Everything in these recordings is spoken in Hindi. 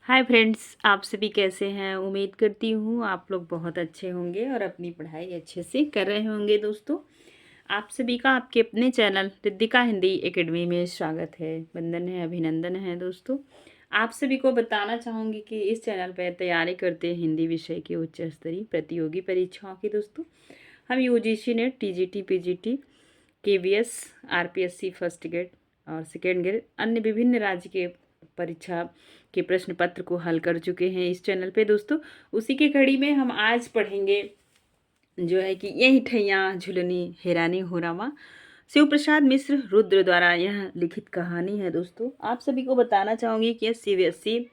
हाय फ्रेंड्स, आप सभी कैसे हैं। उम्मीद करती हूँ आप लोग बहुत अच्छे होंगे और अपनी पढ़ाई अच्छे से कर रहे होंगे। दोस्तों, आप सभी का आपके अपने चैनल रिद्धिका हिंदी एकेडमी में स्वागत है, वंदन है, अभिनंदन है। दोस्तों, आप सभी को बताना चाहूँगी कि इस चैनल पर तैयारी करते हैं हिंदी विषय की उच्च स्तरीय प्रतियोगी परीक्षाओं की। दोस्तों, हम UGC net, TGT, PGT, KVS, RPSC first grade और सेकेंड ग्रेड अन्य विभिन्न राज्य के परीक्षा के प्रश्न पत्र को हल कर चुके हैं इस चैनल पे। दोस्तों, उसी के कड़ी में हम आज पढ़ेंगे जो है कि यही ठैया झुलनी हैरानी हो रामा, शिव प्रसाद मिश्र रुद्र द्वारा यह लिखित कहानी है। दोस्तों, आप सभी को बताना चाहूँगी कि सीबीएसई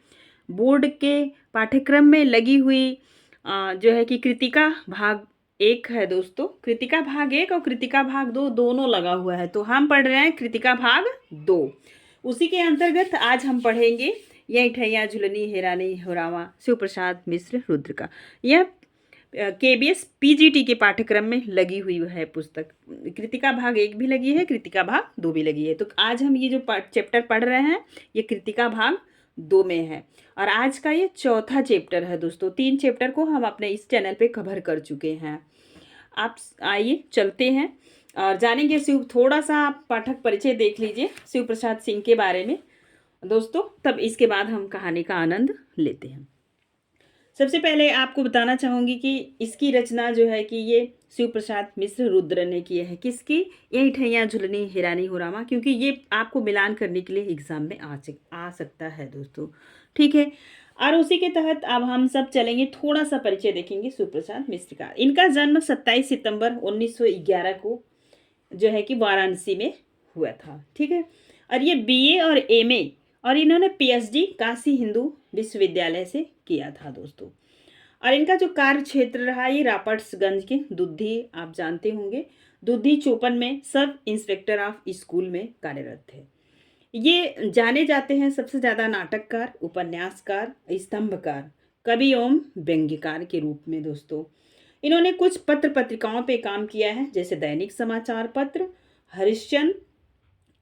बोर्ड के पाठ्यक्रम में लगी हुई जो है कि कृतिका भाग 1 है। दोस्तों, कृतिका भाग 1 और कृतिका भाग 2 दोनों लगा हुआ है, तो हम पढ़ रहे हैं कृतिका भाग 2। उसी के अंतर्गत आज हम पढ़ेंगे यही ठैया झुलनी हैरानी हो रामा, शिव प्रसाद मिश्र रुद्र का। यह केबीएस पीजीटी के पाठ्यक्रम में लगी हुई है पुस्तक। कृतिका भाग 1 भी लगी है, कृतिका भाग 2 भी लगी है। तो आज हम ये जो चैप्टर पढ़ रहे हैं ये कृतिका भाग 2 में है और आज का ये चौथा चैप्टर है। दोस्तों, 3 चैप्टर को हम अपने इस चैनल पे कवर कर चुके हैं। आप आइए चलते हैं और जानेंगे शिव, थोड़ा सा आप पाठक परिचय देख लीजिए शिव प्रसाद सिंह के बारे में। दोस्तों, तब इसके बाद हम कहानी का आनंद लेते हैं। सबसे पहले आपको बताना चाहूँगी कि इसकी रचना जो है कि ये शिव प्रसाद मिश्र रुद्र ने की है। किसकी? यही ठैया झुलनी हैरानी हो रामा, क्योंकि ये आपको मिलान करने के लिए एग्जाम में आ सकता है। दोस्तों, ठीक है। और उसी के तहत अब हम सब चलेंगे, थोड़ा सा परिचय देखेंगे शिव प्रसाद मिश्र का। इनका जन्म 27 सितंबर 1911 को जो है कि वाराणसी में हुआ था। ठीक है। और ये बीए और एमए और इन्होंने पीएचडी काशी हिंदू विश्वविद्यालय से किया था। दोस्तों, और इनका जो कार्य क्षेत्र रहा ये रापर्ट्सगंज के दुद्धि, आप जानते होंगे, दुद्धि चौपन में सब इंस्पेक्टर ऑफ स्कूल में कार्यरत थे। ये जाने जाते हैं सबसे ज़्यादा नाटककार, उपन्यासकार, स्तंभकार, कवि एवं व्यंग्यकार के रूप में। दोस्तों, इन्होंने कुछ पत्र पत्रिकाओं पे काम किया है, जैसे दैनिक समाचार पत्र, हरिश्चंद्र,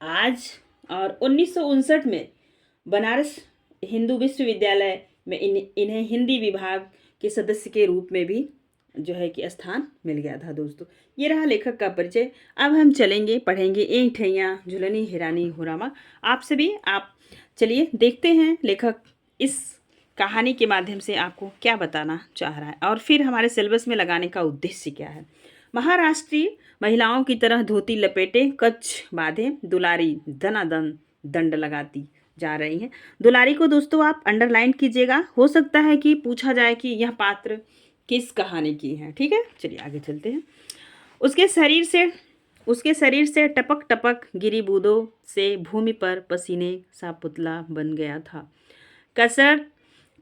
आज, और 1959 में बनारस हिंदू विश्वविद्यालय में इन्हें हिंदी विभाग के सदस्य के रूप में भी जो है कि स्थान मिल गया था। दोस्तों, ये रहा लेखक का परिचय। अब हम चलेंगे, पढ़ेंगे यही ठैया झुलनी हैरानी हो रामा। आप सभी आप चलिए देखते हैं लेखक इस कहानी के माध्यम से आपको क्या बताना चाह रहा है और फिर हमारे सिलेबस में लगाने का उद्देश्य क्या है। महाराष्ट्रीय महिलाओं की तरह धोती लपेटे, कच्छ बांधे, दुलारी दनादन दंड लगाती जा रही हैं। दुलारी को दोस्तों आप अंडरलाइन कीजिएगा, हो सकता है कि पूछा जाए कि यह पात्र किस कहानी की है। ठीक है, चलिए आगे चलते हैं। उसके शरीर से टपक टपक गिरी बूंदों से भूमि पर पसीने सा पुतला बन गया था।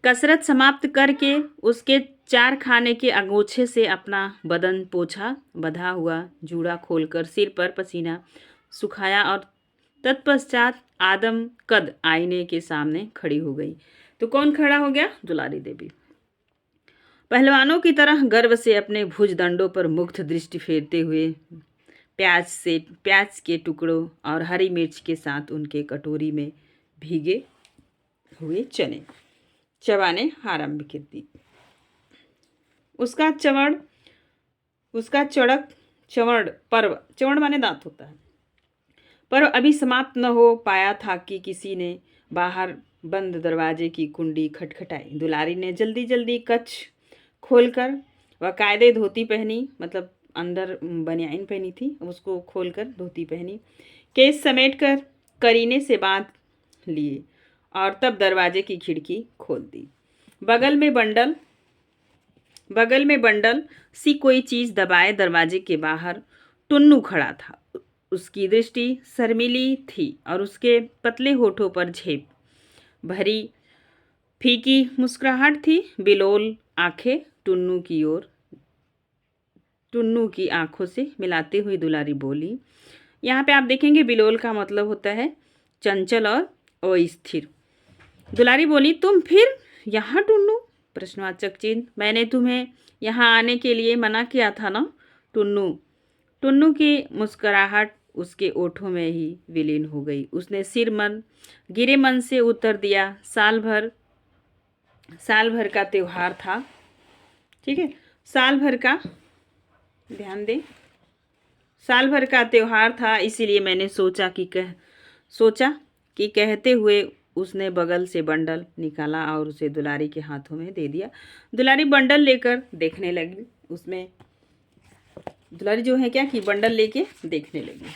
कसरत समाप्त करके उसके 4 खाने के अंगोछे से अपना बदन पोछा, बंधा हुआ जूड़ा खोलकर सिर पर पसीना सुखाया और तत्पश्चात आदम कद आईने के सामने खड़ी हो गई। तो कौन खड़ा हो गया? दुलारी देवी। पहलवानों की तरह गर्व से अपने भुजदंडों पर मुग्ध दृष्टि फेरते हुए प्याज के टुकड़ों और हरी मिर्च के साथ उनके कटोरी में भीगे हुए चने चबाने आरंभ कर दी। उसका चवड़ माने दांत होता है, पर अभी समाप्त न हो पाया था कि किसी ने बाहर बंद दरवाजे की कुंडी खटखटाई। दुलारी ने जल्दी जल्दी कच्छ खोलकर बाकायदे धोती पहनी, मतलब अंदर बनियाइन पहनी थी, उसको खोलकर धोती पहनी, केस समेटकर करीने से बांध लिए और तब दरवाजे की खिड़की खोल दी। बगल में बंडल सी कोई चीज़ दबाए दरवाजे के बाहर टुन्नू खड़ा था। उसकी दृष्टि शर्मीली थी और उसके पतले होठों पर झेप भरी फीकी मुस्कुराहट थी। बिलोल आंखें टुन्नू की आंखों से मिलाते हुए दुलारी बोली। यहाँ पे आप देखेंगे बिलोल का मतलब होता है चंचल और अस्थिर। दुलारी बोली, तुम फिर यहाँ टुन्नू? प्रश्नवाचक चिन्ह। मैंने तुम्हें यहाँ आने के लिए मना किया था ना टुन्नू की मुस्कुराहट उसके ओठों में ही विलीन हो गई। उसने गिरे मन से उत्तर दिया, साल भर साल भर का त्यौहार था। ठीक है, साल भर का, ध्यान दें, साल भर का त्यौहार था, इसीलिए मैंने सोचा कि कहते हुए उसने बगल से बंडल निकाला और उसे दुलारी के हाथों में दे दिया। दुलारी बंडल लेकर देखने लगी। उसमें दुलारी जो है क्या कि बंडल लेके देखने लगी।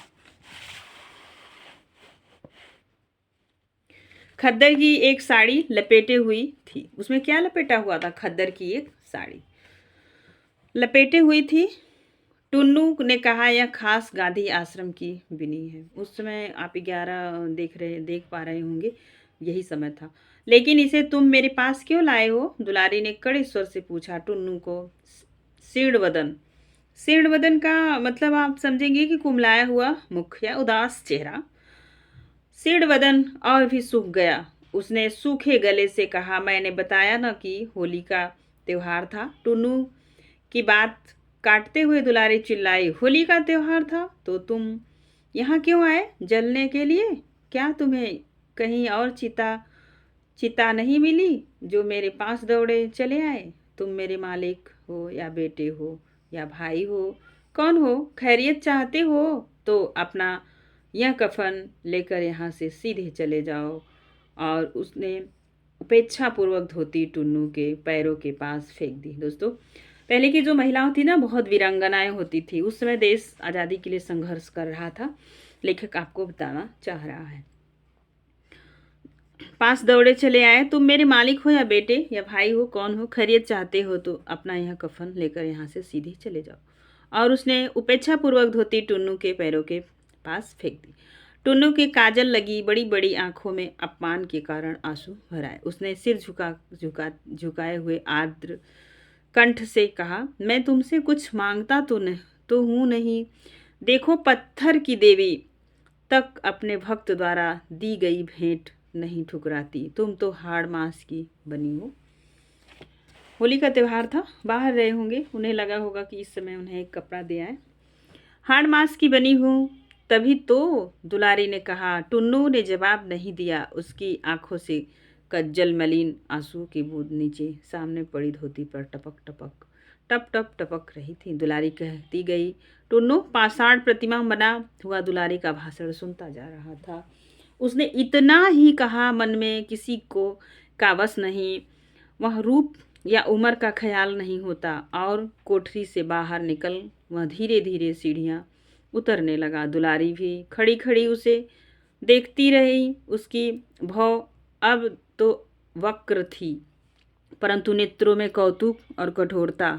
खद्दर की एक साड़ी लपेटे हुई थी। उसमें क्या लपेटा हुआ था? खद्दर की एक साड़ी लपेटे हुई थी। टुन्नू ने कहा, यह खास गांधी आश्रम की बिनी है। उस समय आप 11 देख पा रहे होंगे, यही समय था। लेकिन इसे तुम मेरे पास क्यों लाए हो? दुलारी ने कड़े स्वर से पूछा टुन्नू को। शीर्ण वदन का मतलब आप समझेंगे कि कुमलाया हुआ मुख या उदास चेहरा। शीर्ण वदन और भी सूख गया। उसने सूखे गले से कहा, मैंने बताया ना कि होली का त्योहार था। टुन्नू की बात काटते हुए दुलारी चिल्लाई, होली का त्योहार था तो तुम यहाँ क्यों आए? जलने के लिए? क्या तुम्हें कहीं और चिता नहीं मिली जो मेरे पास दौड़े चले आए? तुम मेरे मालिक हो या बेटे हो या भाई हो, कौन हो? खैरियत चाहते हो तो अपना यह कफन लेकर यहाँ से सीधे चले जाओ। और उसने उपेक्षापूर्वक धोती टुन्नू के पैरों के पास फेंक दी। दोस्तों, पहले की जो महिलाओं थी ना, बहुत वीरांगनाएं होती थी। उस समय देश आज़ादी के लिए संघर्ष कर रहा था। लेखक आपको बताना चाह रहा है। पास दौड़े चले आए, तुम मेरे मालिक हो या बेटे या भाई हो, कौन हो? खैरियत चाहते हो तो अपना यह कफन लेकर यहाँ से सीधे चले जाओ। और उसने उपेक्षापूर्वक धोती टुन्नू के पैरों के पास फेंक दी। टुन्नू की काजल लगी बड़ी बड़ी आंखों में अपमान के कारण आंसू भर आए। उसने सिर झुकाए हुए आर्द्र कंठ से कहा, मैं तुमसे कुछ मांगता तो हूँ नहीं। देखो, पत्थर की देवी तक अपने भक्त द्वारा दी गई भेंट नहीं ठुकराती। तुम तो हाड़ मांस की बनी हो। होली का त्योहार था, बाहर रहे होंगे, उन्हें लगा होगा कि इस समय उन्हें एक कपड़ा दिया है। हाड़ मांस की बनी हूँ तभी तो, दुलारी ने कहा। टुन्नू ने जवाब नहीं दिया। उसकी आंखों से कज्जल मलिन आंसू की बूंद नीचे सामने पड़ी धोती पर टप टप टपक रही थी। दुलारी कहती गई। टुन्नू पाषाण प्रतिमा बना हुआ दुलारी का भाषण सुनता जा रहा था। उसने इतना ही कहा, मन में किसी को का वश नहीं। वह रूप या उम्र का ख्याल नहीं होता। और कोठरी से बाहर निकल वह धीरे धीरे सीढ़ियाँ उतरने लगा। दुलारी भी खड़ी खड़ी उसे देखती रही। उसकी भौं अब तो वक्र थी, परंतु नेत्रों में कौतुक और कठोरता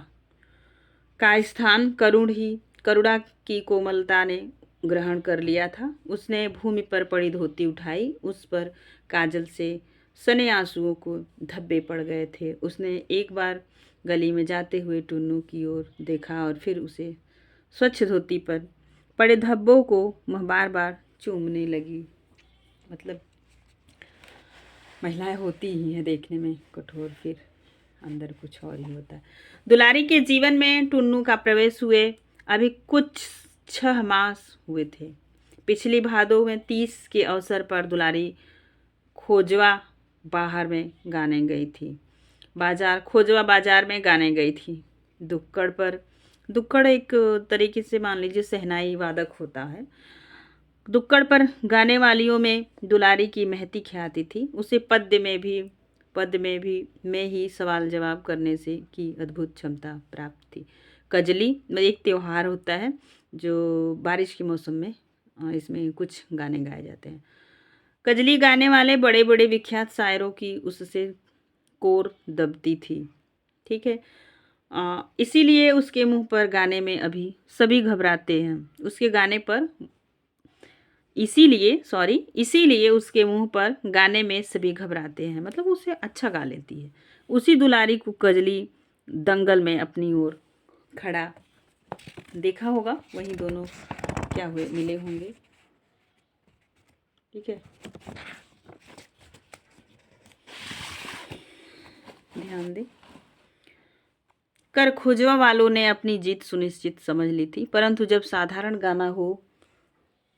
का स्थान करुणा की कोमलता ने ग्रहण कर लिया था। उसने भूमि पर पड़ी धोती उठाई। उस पर काजल से सने आंसुओं को धब्बे पड़ गए थे। उसने एक बार गली में जाते हुए टुन्नू की ओर देखा और फिर उसे स्वच्छ धोती पर पड़े धब्बों को वह बार बार चूमने लगी। मतलब महिलाएं होती ही हैं देखने में कठोर, फिर अंदर कुछ और ही होता है। दुलारी के जीवन में टुन्नू का प्रवेश हुए अभी कुछ 6 मास हुए थे। पिछली भादों में 30 के अवसर पर दुलारी खोजवा बाहर में गाने गई थी। खोजवा बाजार में गाने गई थी। दुक्कड़ एक तरीके से मान लीजिए शहनाई वादक होता है। दुक्कड़ पर गाने वालियों में दुलारी की महती ख्याति थी। उसे पद में ही सवाल जवाब करने से की अद्भुत क्षमता प्राप्त थी। कजली एक त्योहार होता है जो बारिश के मौसम में इसमें कुछ गाने गाए जाते हैं। कजली गाने वाले बड़े बड़े विख्यात शायरों की उससे कोर दबती थी। ठीक है, इसीलिए उसके मुंह पर गाने में अभी सभी घबराते हैं। उसके गाने पर इसीलिए उसके मुंह पर गाने में सभी घबराते हैं। मतलब उसे अच्छा गा लेती है। उसी दुलारी को कजली दंगल में अपनी ओर खड़ा देखा होगा। वहीं दोनों क्या हुए, मिले होंगे। ठीक है, ध्यान दें। कर खोजवा वालों ने अपनी जीत सुनिश्चित समझ ली थी, परंतु जब साधारण गाना हो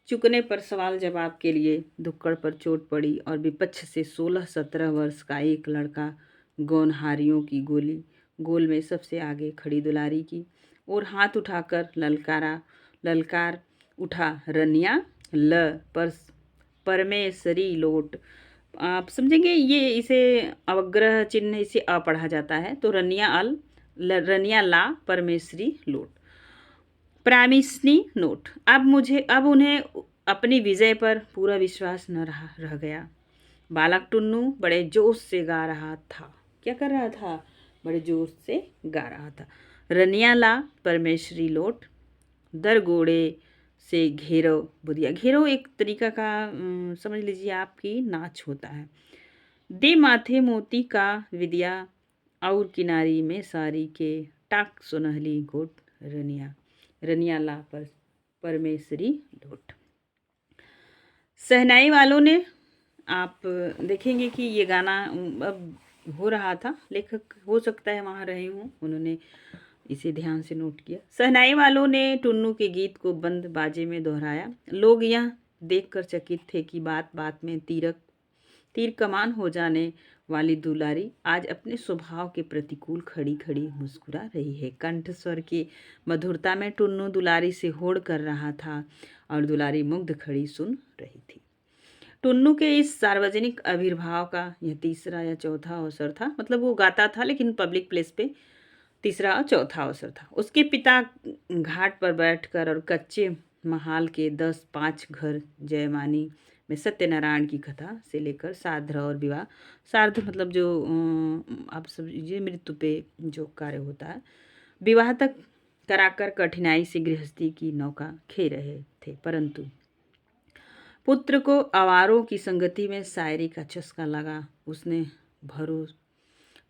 चुकने पर सवाल जवाब के लिए दुक्कड़ पर चोट पड़ी और विपक्ष से 16-17 वर्ष का एक लड़का गौनहारियों की गोली गोल में सबसे आगे खड़ी दुलारी की और हाथ उठाकर ललकार उठा रनिया ल पर परमेश्वरी लोट। आप समझेंगे ये इसे अवग्रह चिन्ह इसे अ पढ़ा जाता है, तो रनिया ला परमेश्वरी लोट। प्रामिसनी नोट। अब उन्हें अपनी विजय पर पूरा विश्वास न रह गया। बालक टुन्नू बड़े जोश से गा रहा था। क्या कर रहा था? बड़े जोश से गा रहा था। रनिया ला परमेश्वरी लोट, दर गोड़े से घेरो बुदिया। घेरो एक तरीका का समझ लीजिए आपकी नाच होता है। दे माथे मोती का विद्या और किनारी में सारी के टाक सुनहली गोट रनिया ला परमेश्वरी लोट। शहनाई वालों ने, आप देखेंगे कि ये गाना अब हो रहा था, लेखक हो सकता है वहाँ रहे हों, उन्होंने इसे ध्यान से नोट किया। शहनाई वालों ने टुन्नू के गीत को बंद बाजे में दोहराया। लोग यह देखकर चकित थे कि बात बात में तीर कमान हो जाने वाली दुलारी आज अपने स्वभाव के प्रतिकूल खड़ी खड़ी मुस्कुरा रही है। कंठ स्वर की मधुरता में टुन्नू दुलारी से होड़ कर रहा था और दुलारी मुग्ध खड़ी सुन रही थी। टुन्नू के इस सार्वजनिक आविर्भाव का यह तीसरा या चौथा अवसर था। मतलब वो गाता था लेकिन पब्लिक प्लेस पे तीसरा और चौथा अवसर था। उसके पिता घाट पर बैठकर और कच्चे महाल के 10-5 घर जयमानी में सत्यनारायण की कथा से लेकर सार्ध और विवाह, सार्ध मतलब जो आप सब ये मृत्यु पे जो कार्य होता है, विवाह तक कराकर कठिनाई से गृहस्थी की नौका खे रहे थे। परंतु पुत्र को आवारों की संगति में शायरी का चस्का लगा। उसने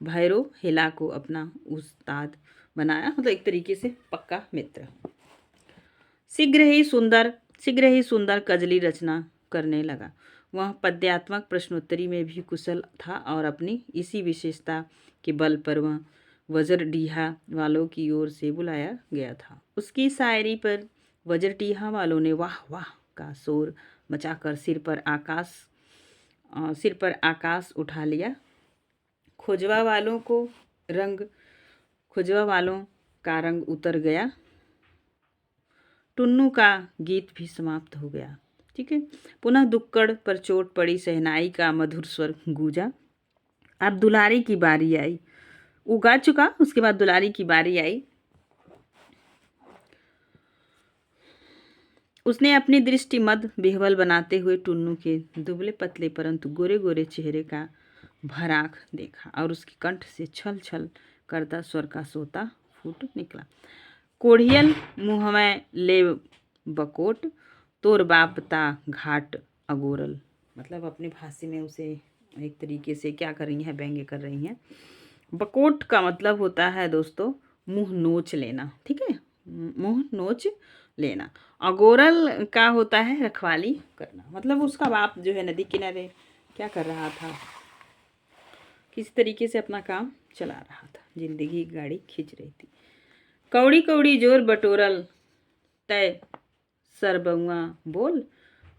भैरो हेला को अपना उस्ताद बनाया, मतलब एक तरीके से पक्का मित्र। शीघ्र ही सुंदर कजली रचना करने लगा। वह पद्यात्मक प्रश्नोत्तरी में भी कुशल था और अपनी इसी विशेषता के बल पर वह वजरडीहा वालों की ओर से बुलाया गया था। उसकी शायरी पर वजरडीहा वालों ने वाह वाह का शोर मचाकर सिर पर आकाश उठा लिया। खोजवा वालों का रंग उतर गया। टुन्नू का गीत भी समाप्त हो गया। ठीक है, पुनः दुक्कड़ पर चोट पड़ी शहनाई का मधुर स्वर गूंजा। अब दुलारी की बारी आई। वो गा चुका, उसके बाद दुलारी की बारी आई। उसने अपनी दृष्टि मद बिहवल बनाते हुए टुन्नू के दुबले पतले परंतु गोरे गोरे चेहरे का भराख देखा और उसके कंठ से छल छल करता स्वर का सोता फूट निकला। कोढ़ियल मुँह में ले बकोट, तोर बापता घाट अगोरल। मतलब अपनी भाषा में उसे एक तरीके से क्या कर रही हैं, व्यंग्य कर रही हैं। बकोट का मतलब होता है दोस्तों मुँह नोच लेना। ठीक है, मुँह नोच लेना। अगोरल का होता है रखवाली करना। मतलब उसका बाप जो है नदी किनारे क्या कर रहा था, किस तरीके से अपना काम चला रहा था, जिंदगी की गाड़ी खींच रही थी। कौड़ी कौड़ी जोर बटोरल तय सरबुआ बोल,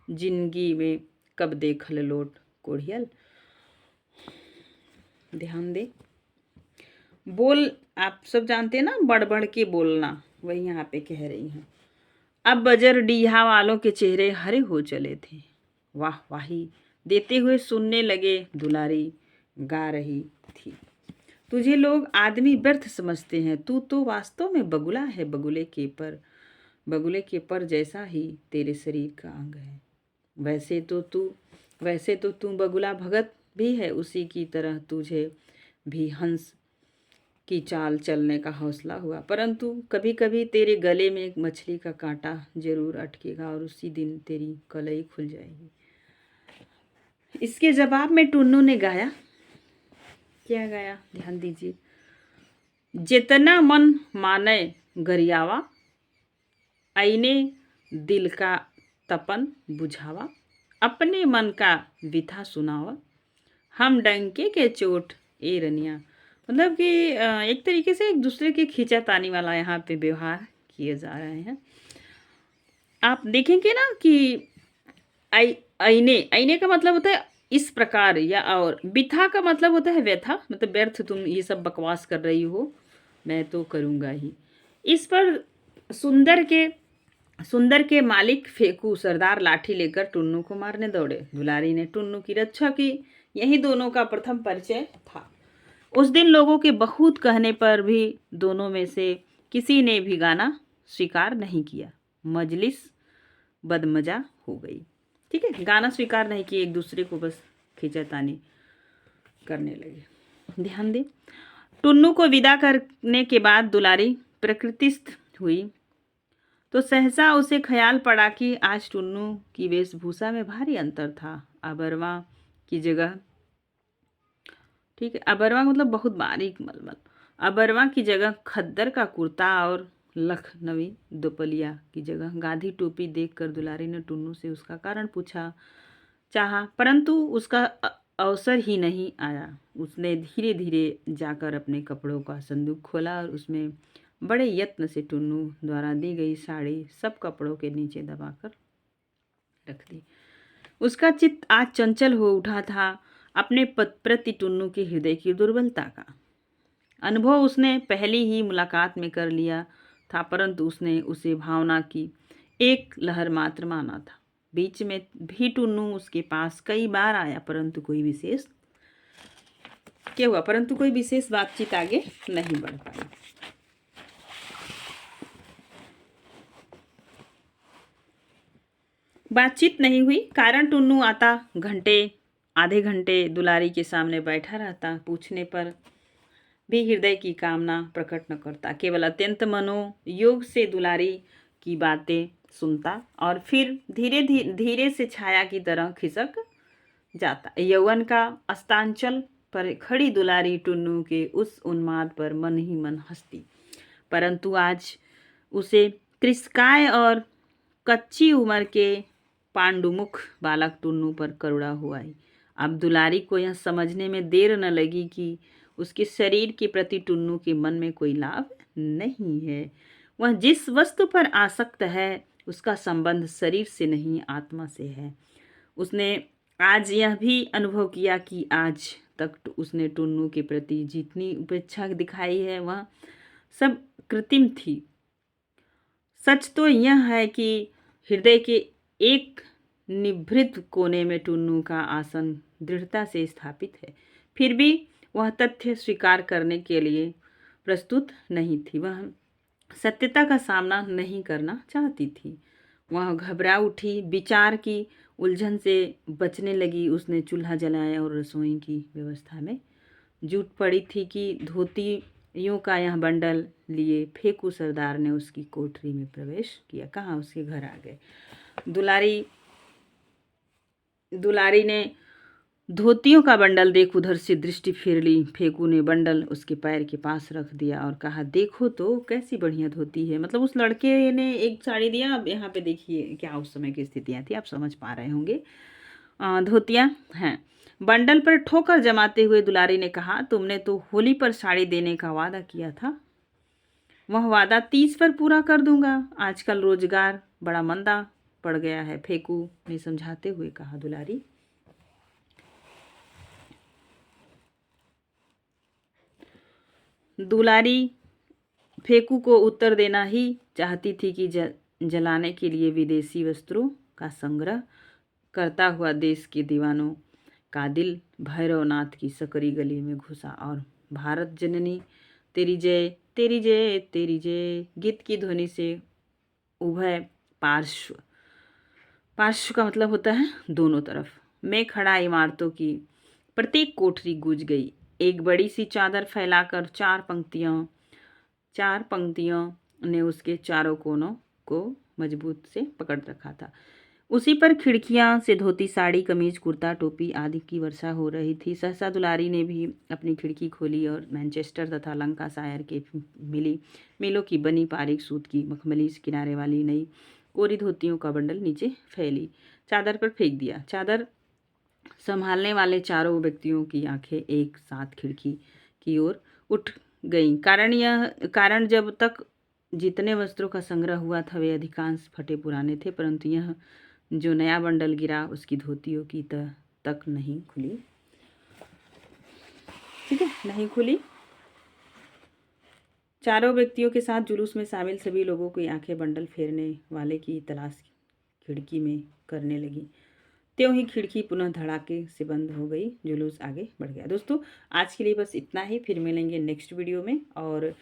जिंदगी में कब देखल लोट कोढ़ियल। ध्यान दे, बोल आप सब जानते हैं ना, बढ़ बढ़ के बोलना, वही यहाँ पे कह रही हैं। अब बजर डीहा वालों के चेहरे हरे हो चले थे। वाह वाही देते हुए सुनने लगे। दुलारी गा रही थी। तुझे लोग आदमी व्यर्थ समझते हैं, तू तो वास्तव में बगुला है। बगुले के पर जैसा ही तेरे शरीर का अंग है। वैसे तो तू बगुला भगत भी है, उसी की तरह तुझे भी हंस की चाल चलने का हौसला हुआ। परंतु कभी कभी तेरे गले में एक मछली का कांटा जरूर अटकेगा और उसी दिन तेरी कलई खुल जाएगी। इसके जवाब में टुन्नू ने गाया, क्या गाया ध्यान दीजिए। जितना मन माने गरियावा, आईने दिल का तपन बुझावा, अपने मन का विथा सुनावा, हम डंके के चोट ए रनिया। मतलब कि एक तरीके से एक दूसरे के खींचातानी वाला यहाँ पे व्यवहार किए जा रहे हैं। आप देखेंगे ना कि आईने का मतलब होता है इस प्रकार या और बिथा का मतलब होता है व्यथा, मतलब व्यर्थ तुम ये सब बकवास कर रही हो, मैं तो करूँगा ही। इस पर सुंदर के सुंदर के मालिक फेंकू सरदार लाठी लेकर टुन्नू को मारने दौड़े। दुलारी ने टुन्नू की रक्षा की। यही दोनों का प्रथम परिचय था। उस दिन लोगों के बहुत कहने पर भी दोनों में से किसी ने भी गाना स्वीकार नहीं किया। मजलिस बदमजा हो गई। ठीक है, गाना स्वीकार नहीं किए, एक दूसरे को बस खींचातानी करने लगे। ध्यान दें, टुन्नू को विदा करने के बाद दुलारी प्रकृतिस्थ हुई तो सहसा उसे ख्याल पड़ा कि आज टुन्नू की वेशभूषा में भारी अंतर था। अबरवा की जगह, ठीक है, अबरवा मतलब बहुत बारीक मलमल, अबरवा की जगह खद्दर का कुर्ता और लखनवी दोपलिया की जगह गाधी टोपी देखकर दुलारी ने टुन्नू से उसका कारण पूछा चाहा, परंतु उसका अवसर ही नहीं आया। उसने धीरे धीरे जाकर अपने कपड़ों का संदूक खोला और उसमें बड़े यत्न से टुन्नू द्वारा दी गई साड़ी सब कपड़ों के नीचे दबाकर रख दी। उसका चित्त आज चंचल हो उठा था अपने प्रति टुन्नू के हृदय की दुर्बलता का अनुभव उसने पहली ही मुलाकात में कर लिया था, परंतु उसने उसे भावना की एक लहर मात्र माना था। बीच में भी टुन्नू उसके पास कई बार आया, परंतु कोई विशेष बातचीत आगे नहीं बढ़ पाई। बातचीत नहीं हुई, कारण टुन्नू आता आधे घंटे दुलारी के सामने बैठा रहता, पूछने पर भी हृदय की कामना प्रकट न करता, केवल अत्यंत मनोयोग से दुलारी की बातें सुनता और फिर धीरे से छाया की तरह खिसक जाता। यौवन का अस्तांचल पर खड़ी दुलारी टुन्नू के उस उन्माद पर मन ही मन हंसती, परंतु आज उसे कृष्काय और कच्ची उम्र के पांडुमुख बालक टुन्नू पर करुणा हुआ। अब दुलारी को यह समझने में देर न लगी कि उसके शरीर के प्रति टुन्नू के मन में कोई लाभ नहीं है। वह जिस वस्तु पर आसक्त है उसका संबंध शरीर से नहीं आत्मा से है। उसने आज यह भी अनुभव किया कि आज तक उसने टुन्नू के प्रति जितनी उपेक्षा दिखाई है वह सब कृत्रिम थी। सच तो यह है कि हृदय के एक निभृत कोने में टुन्नू का आसन दृढ़ता से स्थापित है। फिर भी वह तथ्य स्वीकार करने के लिए प्रस्तुत नहीं थी। वह सत्यता का सामना नहीं करना चाहती थी। वह घबरा उठी, विचार की उलझन से बचने लगी। उसने चूल्हा जलाया और रसोई की व्यवस्था में जुट पड़ी थी कि धोतियों का यह बंडल लिए फेंकू सरदार ने उसकी कोठरी में प्रवेश किया। कहाँ, उसके घर आ गए। दुलारी ने धोतियों का बंडल देख उधर से दृष्टि फेर ली। फेंकू ने बंडल उसके पैर के पास रख दिया और कहा, देखो तो कैसी बढ़िया धोती है। मतलब उस लड़के ने एक साड़ी दिया। अब यहाँ पे देखिए क्या उस समय की स्थितियाँ थी, आप समझ पा रहे होंगे। धोतियाँ हैं। बंडल पर ठोकर जमाते हुए दुलारी ने कहा, तुमने तो होली पर साड़ी देने का वादा किया था। वह वादा 30 पर पूरा कर दूंगा। आजकल रोजगार बड़ा मंदा पड़ गया है, फेंकू ने समझाते हुए कहा। दुलारी फेंकू को उत्तर देना ही चाहती थी कि जलाने के लिए विदेशी वस्त्रों का संग्रह करता हुआ देश के दीवानों का दिल भैरवनाथ की सकरी गली में घुसा और भारत जननी तेरी जय तेरी जय तेरी जय गीत की ध्वनि से उभय पार्श्व का मतलब होता है दोनों तरफ में खड़ा इमारतों की प्रत्येक कोठरी गूंज गई। एक बड़ी सी चादर फैलाकर चार पंक्तियों ने उसके चारों कोनों को मजबूत से पकड़ रखा था। उसी पर खिड़कियां से धोती, साड़ी, कमीज, कुर्ता, टोपी आदि की वर्षा हो रही थी। सहसा दुलारी ने भी अपनी खिड़की खोली और मैनचेस्टर तथा लंकाशायर के मिलों की बनी बारीक सूत की मखमली किनारे वाली नई कोरी धोतियों का बंडल नीचे फैली चादर पर फेंक दिया। चादर संभालने वाले चारों व्यक्तियों की आंखें एक साथ खिड़की की ओर उठ गईं। कारण जब तक जितने वस्त्रों का संग्रह हुआ था वे अधिकांश फटे पुराने थे, परंतु यह जो नया बंडल गिरा उसकी धोतियों की तह तक नहीं खुली। ठीक है, नहीं खुली। चारों व्यक्तियों के साथ जुलूस में शामिल सभी लोगों की आंखें बंडल फेरने वाले की तलाश खिड़की में करने लगी। त्यों ही खिड़की पुनः धड़ाके से बंद हो गई। जुलूस आगे बढ़ गया। दोस्तों, आज के लिए बस इतना ही। फिर मिलेंगे नेक्स्ट वीडियो में और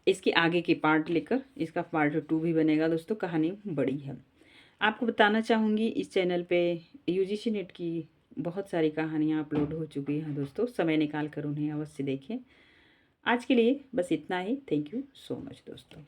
इसके आगे के पार्ट लेकर। इसका पार्ट 2 भी बनेगा। दोस्तों, कहानी बड़ी है। आपको बताना चाहूँगी इस चैनल पे यूजीसी नेट की बहुत सारी कहानियाँ अपलोड हो चुकी हैं। दोस्तों, समय निकाल कर उन्हें अवश्य देखें। आज के लिए बस इतना ही। थैंक यू सो मच दोस्तों।